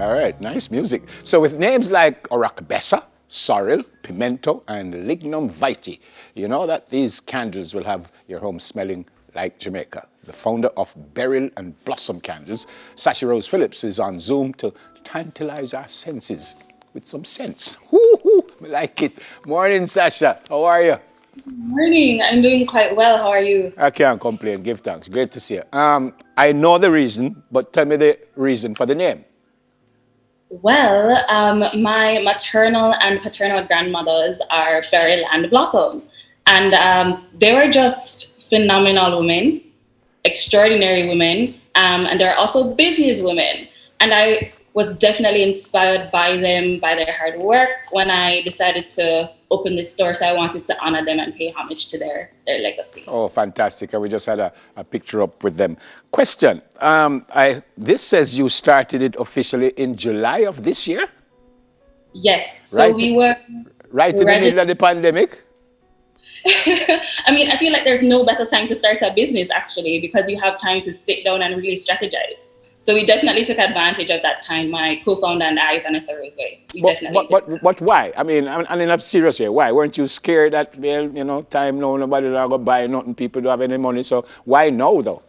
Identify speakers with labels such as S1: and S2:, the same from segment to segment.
S1: All right, nice music. So with names like Oracabessa, Sorrel, Pimento, and Lignum Vitae, you know that these candles will have your home smelling like Jamaica. The founder of Beryl and Blossom Candles, Sashi Rose Phillips, is on Zoom to tantalize our senses with some sense. Woo-hoo, I like it. Morning, Sasha. How are you?
S2: Morning. I'm doing quite well. How are you?
S1: I can't complain. Give thanks. Great to see you. I know the reason, but tell me the reason for the name.
S2: Well, my maternal and paternal grandmothers are Beryl and Blossom, and they were just phenomenal women, extraordinary women, and they're also business women. And I was definitely inspired by them, by their hard work when I decided to open this store. So I wanted to honor them and pay homage to their legacy.
S1: Oh, fantastic. And we just had a picture up with them. Question. This says you started it officially in July of this year?
S2: Yes. So
S1: Right,
S2: we were
S1: right in the middle of the pandemic?
S2: I mean, I feel like there's no better time to start a business actually, because you have time to sit down and really strategize. So we definitely took advantage of that time. My co-founder and I, Vanessa Roseway.
S1: But why? I mean, in a serious way, why? Weren't you scared that, well, you know, time now, nobody not going to buy nothing, people don't have any money, so why now though?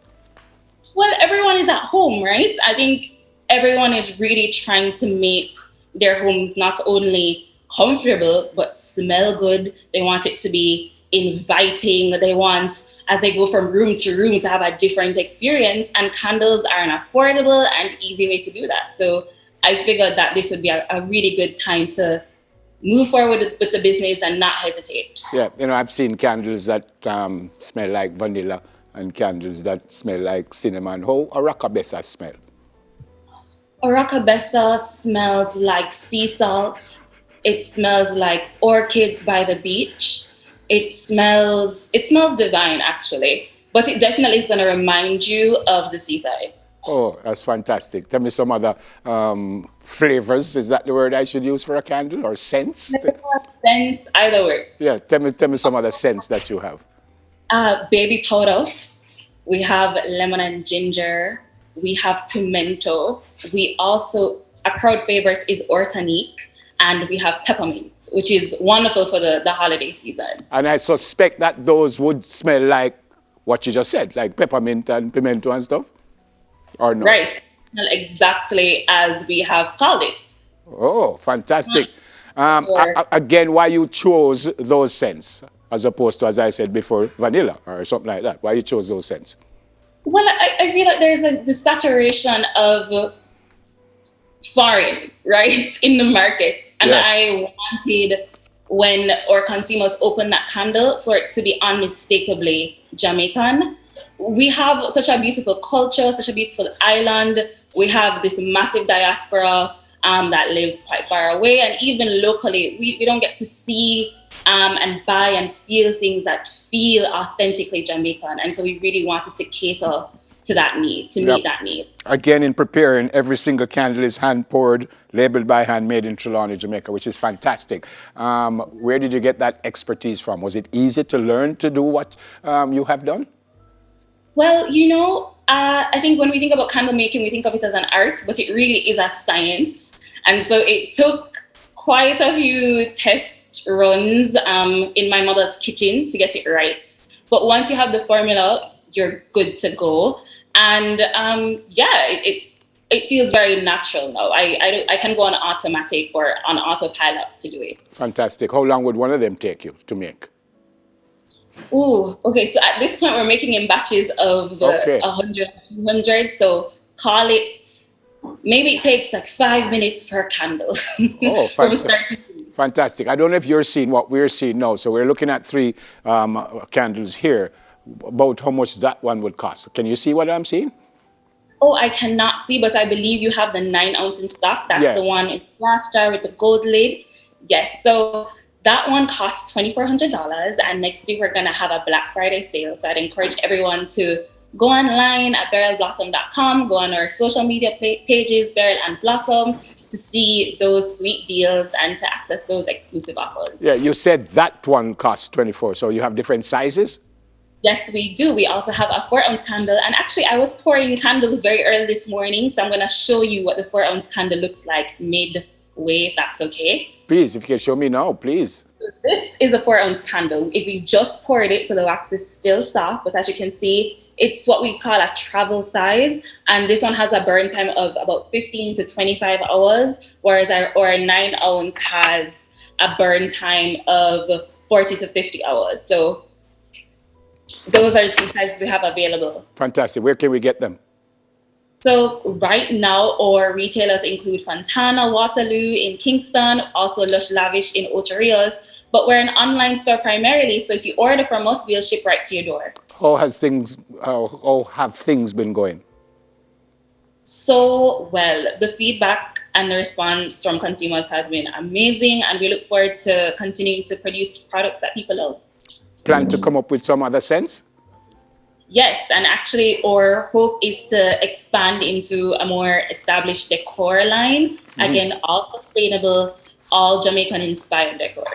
S2: Well, everyone is at home, right? I think everyone is really trying to make their homes not only comfortable, but smell good. They want it to be inviting. They want, as they go from room to room, to have a different experience. And candles are an affordable and easy way to do that. So I figured that this would be a really good time to move forward with the business and not hesitate.
S1: Yeah, you know, I've seen candles that smell like vanilla and candles that smell like cinnamon. How Oracabessa smell?
S2: Oracabessa smells like sea salt. It smells like orchids by the beach. It smells divine, actually. But it definitely is going to remind you of the seaside.
S1: Oh, that's fantastic. Tell me some other flavors. Is that the word I should use for a candle, or scents?
S2: Scents, either way.
S1: Yeah, tell me some other scents that you have.
S2: Baby powder. We have lemon and ginger. We have pimento. We also, a crowd favorite is ortanique. And we have peppermint, which is wonderful for the holiday season.
S1: And I suspect that those would smell like what you just said, like peppermint and pimento and stuff, or no?
S2: Right. Smell exactly as we have called it.
S1: Oh, fantastic. Again, why you chose those scents as opposed to, as I said before, vanilla or something like that? Why you chose those scents?
S2: Well, I feel like there's the saturation of foreign, right, in the market. And
S1: Yeah.
S2: I wanted, when our consumers open that candle, for it to be unmistakably Jamaican. We have such a beautiful culture, such a beautiful island. We have this massive diaspora that lives quite far away. And even locally, we don't get to see and buy and feel things that feel authentically Jamaican. And so we really wanted to cater to that need, to meet that need.
S1: Again, in preparing, every single candle is hand poured, labeled by hand, made in Trelawney, Jamaica, which is fantastic. Where did you get that expertise from? Was it easy to learn to do what you have done?
S2: Well, you know, I think when we think about candle making, we think of it as an art, but it really is a science. And so it took quite a few test runs in my mother's kitchen to get it right. But once you have the formula, you're good to go. And it feels very natural now. I can go on automatic or on autopilot to do it.
S1: Fantastic. How long would one of them take you to make?
S2: Ooh, okay. So at this point, we're making in batches of 100, 200. So call it, maybe it takes like 5 minutes per candle.
S1: Oh,
S2: from start to finish.
S1: Fantastic. I don't know if you're seeing what we're seeing now. So we're looking at 3 candles here. About how much that one would cost. Can you see what I'm seeing?
S2: Oh, I cannot see, but I believe you have the 9 ounce in stock. That's the one in the glass jar with the gold lid. Yes. So that one costs $2,400. And next week we're going to have a Black Friday sale. So I'd encourage everyone to go online at berylblossom.com, go on our social media pages, Beryl and Blossom, to see those sweet deals and to access those exclusive offers.
S1: Yeah, you said that one costs $24. So you have different sizes?
S2: Yes, we do. We also have a 4 ounce candle. And actually, I was pouring candles very early this morning. So I'm going to show you what the 4 ounce candle looks like midway, if that's okay.
S1: Please, if you can show me now, please.
S2: This is a 4 ounce candle. If we just poured it, so the wax is still soft, but as you can see, it's what we call a travel size. And this one has a burn time of about 15 to 25 hours, whereas our 9 ounce has a burn time of 40 to 50 hours. So those are the two sizes we have available.
S1: Fantastic. Where can we get them?
S2: So right now, our retailers include Fontana, Waterloo in Kingston, also Lush Lavish in Ocho Rios, but we're an online store primarily. So if you order from us, we'll ship right to your door.
S1: How have things been going?
S2: So well, the feedback and the response from consumers has been amazing, and we look forward to continuing to produce products that people love.
S1: Plan to come up with some other scents?
S2: Yes, and actually our hope is to expand into a more established decor line. Again, all sustainable, all Jamaican inspired decor.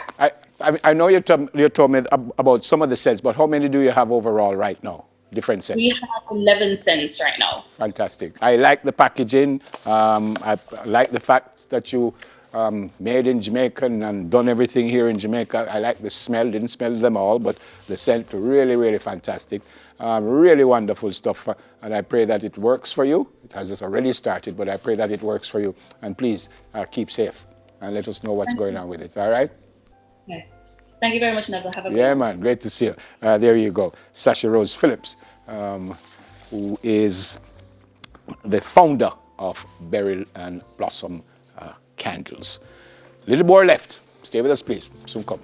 S1: I know you told me about some of the scents, but how many do you have overall right now? Different scents?
S2: We have 11 cents right now.
S1: Fantastic. I like the packaging. I like the fact that you made in Jamaica and done everything here in Jamaica. I like the smell. Didn't smell them all, but the scent really, really fantastic. Really wonderful stuff. And I pray that it works for you. It has already started, but I pray that it works for you. And please keep safe and let us know what's going on with it. All right?
S2: Yes. Thank you very much, Neville. Have a good
S1: Yeah,
S2: one.
S1: man. Great to see you. There you go. Sasha Rose Phillips, who is the founder of Beryl and Blossom Candles. Little more left. Stay with us, please. Soon come.